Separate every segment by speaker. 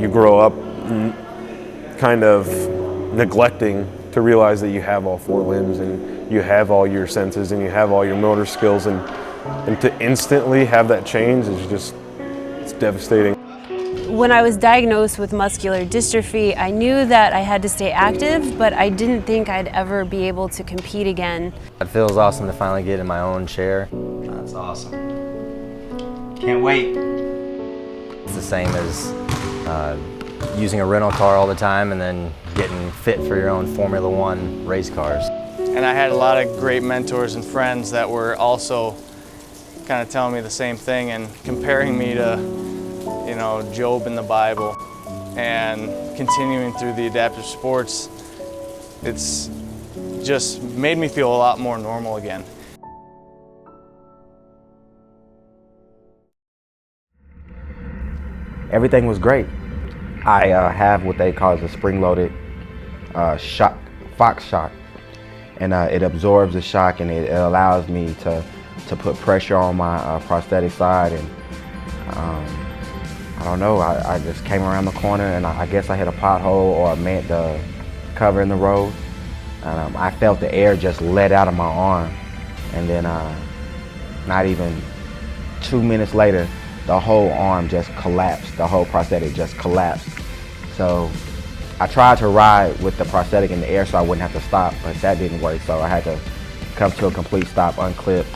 Speaker 1: you grow up kind of neglecting to realize that you have all four limbs and you have all your senses and you have all your motor skills, and to instantly have that change is just, it's devastating.
Speaker 2: When I was diagnosed with muscular dystrophy, I knew that I had to stay active, but I didn't think I'd ever be able to compete again.
Speaker 3: It feels awesome to finally get in my own chair.
Speaker 4: That's awesome. Can't wait.
Speaker 3: It's the same as using a rental car all the time and then getting fit for your own Formula One race cars.
Speaker 5: And I had a lot of great mentors and friends that were also kind of telling me the same thing and comparing me to, you know, Job in the Bible. And continuing through the adaptive sports, it's just made me feel a lot more normal again.
Speaker 6: Everything was great. I have what they call a spring-loaded shock, Fox shock, and it absorbs the shock and it allows me to put pressure on my prosthetic side. And I don't know, I just came around the corner and I guess I hit a pothole or I meant the cover in the road. I felt the air just let out of my arm, and then not even 2 minutes later, the whole arm just collapsed, the whole prosthetic just collapsed. So I tried to ride with the prosthetic in the air so I wouldn't have to stop, but that didn't work, so I had to come to a complete stop, unclip.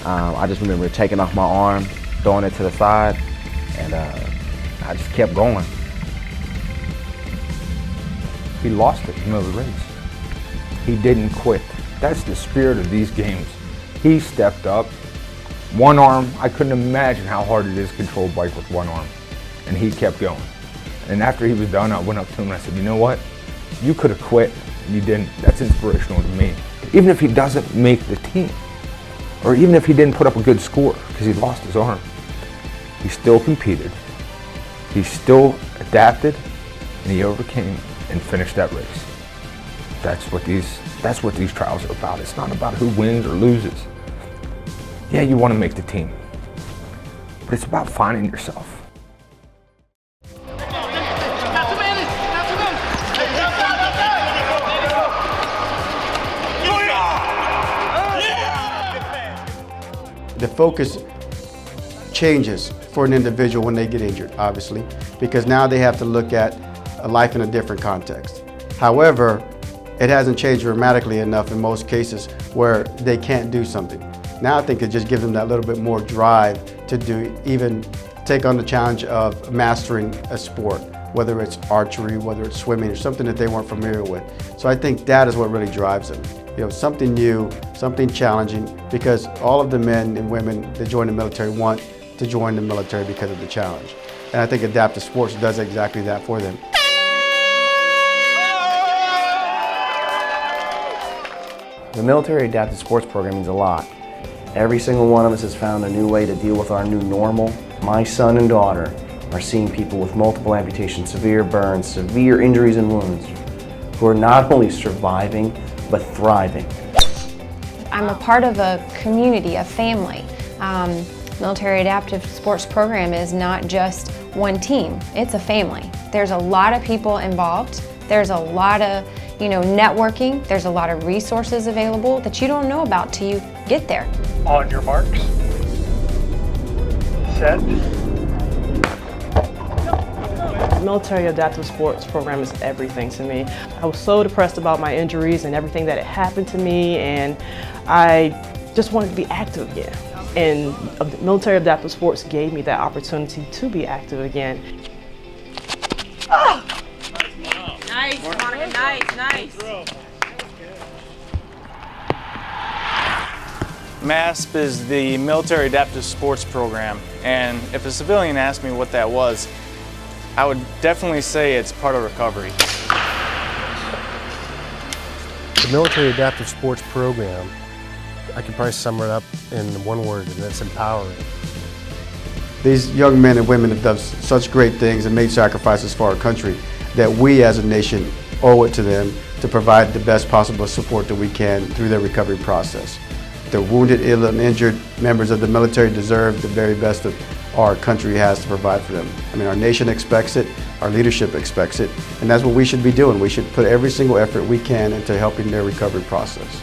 Speaker 6: I just remember taking off my arm, throwing it to the side, and I just kept going.
Speaker 7: He lost it in the middle of the race. He didn't quit. That's the spirit of these games. He stepped up. One arm, I couldn't imagine how hard it is to control a bike with one arm. And he kept going. And after he was done, I went up to him and I said, you know what? You could have quit, and you didn't. That's inspirational to me. Even if he doesn't make the team, or even if he didn't put up a good score because he lost his arm, he still competed. He still adapted, and he overcame and finished that race. That's what these trials are about. It's not about who wins or loses. Yeah, you want to make the team, but it's about finding yourself.
Speaker 8: The focus changes for an individual when they get injured, obviously, because now they have to look at a life in a different context. However, it hasn't changed dramatically enough in most cases where they can't do something. Now I think it just gives them that little bit more drive to even take on the challenge of mastering a sport, whether it's archery, whether it's swimming, or something that they weren't familiar with. So I think that is what really drives them. You know, something new, something challenging, because all of the men and women that join the military want to join the military because of the challenge. And I think adaptive sports does exactly that for them.
Speaker 9: The Military Adaptive Sports Program means a lot. Every single one of us has found a new way to deal with our new normal. My son and daughter are seeing people with multiple amputations, severe burns, severe injuries and wounds, who are not only surviving, but thriving.
Speaker 10: I'm a part of a community, a family. Military Adaptive Sports Program is not just one team, it's a family. There's a lot of people involved. There's a lot of networking. There's a lot of resources available that you don't know about till you get there.
Speaker 11: On your marks, set.
Speaker 12: The Military Adaptive Sports Program is everything to me. I was so depressed about my injuries and everything that had happened to me, and I just wanted to be active again. And Military Adaptive Sports gave me that opportunity to be active again.
Speaker 13: Nice, Monica, nice.
Speaker 5: MASP is the Military Adaptive Sports Program, and if a civilian asked me what that was, I would definitely say it's part of recovery.
Speaker 14: The Military Adaptive Sports Program, I can probably sum it up in one word, and that's empowering.
Speaker 8: These young men and women have done such great things and made sacrifices for our country that we as a nation owe it to them to provide the best possible support that we can through their recovery process. The wounded, ill, and injured members of the military deserve the very best of our country has to provide for them. I mean, our nation expects it, our leadership expects it, and that's what we should be doing. We should put every single effort we can into helping their recovery process.